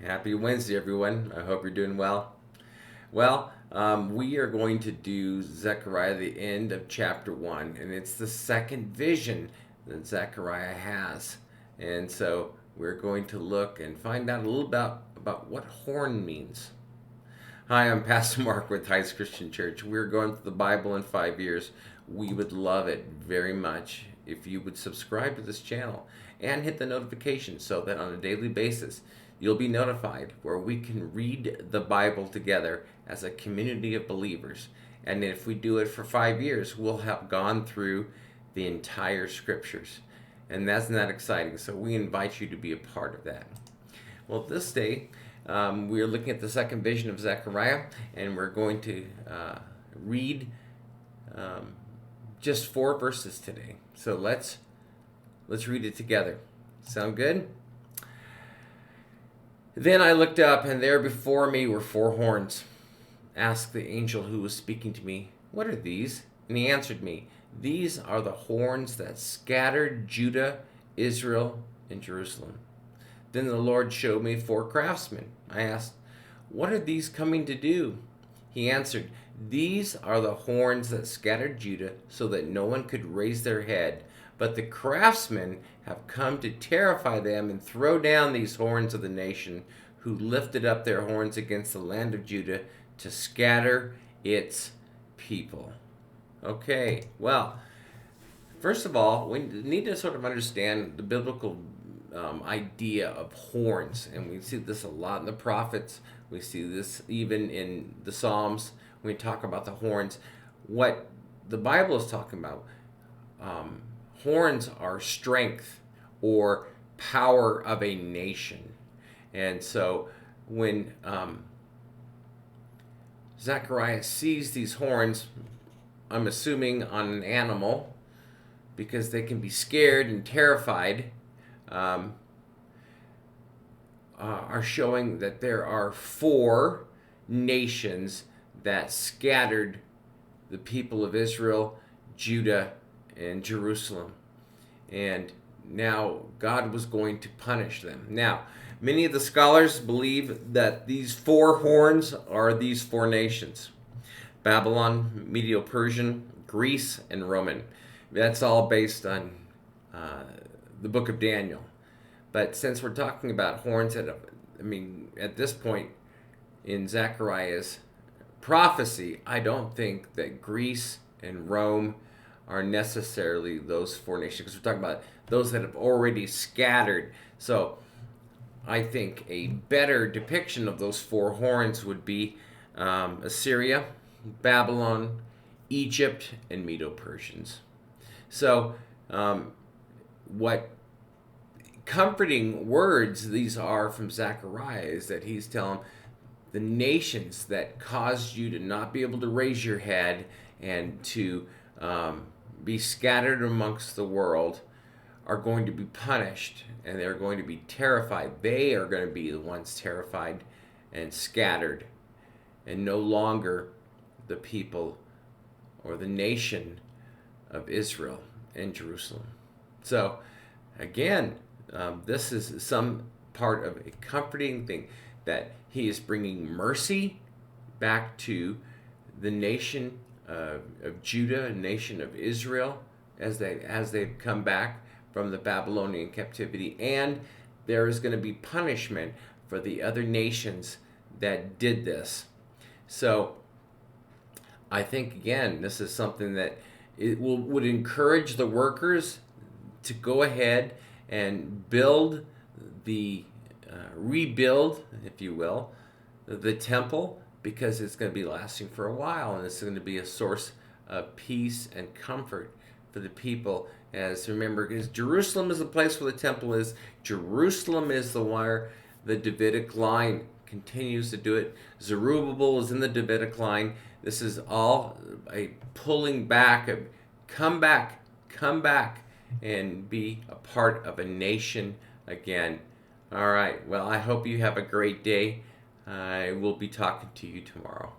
Happy Wednesday, everyone. I hope you're doing well. We are going to do Zechariah, the end of chapter 1, and it's the second vision that Zechariah has. And so we're going to look and find out a little about what horn means. Hi, I'm Pastor Mark with Heights Christian Church. We're going through the Bible in 5 years. We would love it very much if you would subscribe to this channel and hit the notification so that on a daily basis you'll be notified where we can read the Bible together as a community of believers. And if we do it for 5 years, we'll have gone through the entire scriptures. And that's not exciting, so we invite you to be a part of that. Well, this day, we are looking at the second vision of Zechariah, and we're going to read just 4 verses today. So let's read it together. Sound good? Then I looked up, and there before me were 4 horns. Asked the angel who was speaking to me, "What are these?" And he answered me, "These are the horns that scattered Judah, Israel, and Jerusalem." Then the Lord showed me 4 craftsmen. I asked, "What are these coming to do?" He answered, "These are the horns that scattered Judah so that no one could raise their head. But the craftsmen have come to terrify them and throw down these horns of the nation who lifted up their horns against the land of Judah to scatter its people." Okay, well, first of all, we need to sort of understand the biblical idea of horns, and we see this a lot in the prophets. We see this even in the Psalms when we talk about the horns. What the Bible is talking about, horns are strength or power of a nation. And so when Zechariah sees these horns, I'm assuming on an animal, because they can be scared and terrified, are showing that there are 4 nations that scattered the people of Israel, Judah, and Jerusalem. And now God was going to punish them. Now, many of the scholars believe that these 4 horns are these 4 nations: Babylon, Medo-Persian, Greece, and Roman. That's all based on the book of Daniel. But since we're talking about horns at this point in Zechariah's prophecy, I don't think that Greece and Rome are necessarily those 4 nations, because we're talking about those that have already scattered. So I think a better depiction of those 4 horns would be Assyria, Babylon, Egypt, and Medo-Persians. So what comforting words these are from Zechariah is that he's telling the nations that caused you to not be able to raise your head and to be scattered amongst the world are going to be punished, and they're going to be terrified. They are going to be the ones terrified and scattered, and no longer the people or the nation of Israel and Jerusalem. So again, this is some part of a comforting thing, that he is bringing mercy back to the nation of Judah, nation of Israel, as they've come back from the Babylonian captivity, and there is going to be punishment for the other nations that did this. So I think, again, this is something that would encourage the workers to go ahead and rebuild, if you will, the temple, because it's going to be lasting for a while, and it's going to be a source of peace and comfort for the people. As remember, because Jerusalem is the place where the temple is. Jerusalem is where the Davidic line continues to do it. Zerubbabel is in the Davidic line. This is all a pulling back of come back, and be a part of a nation again. All right. Well, I hope you have a great day. I will be talking to you tomorrow.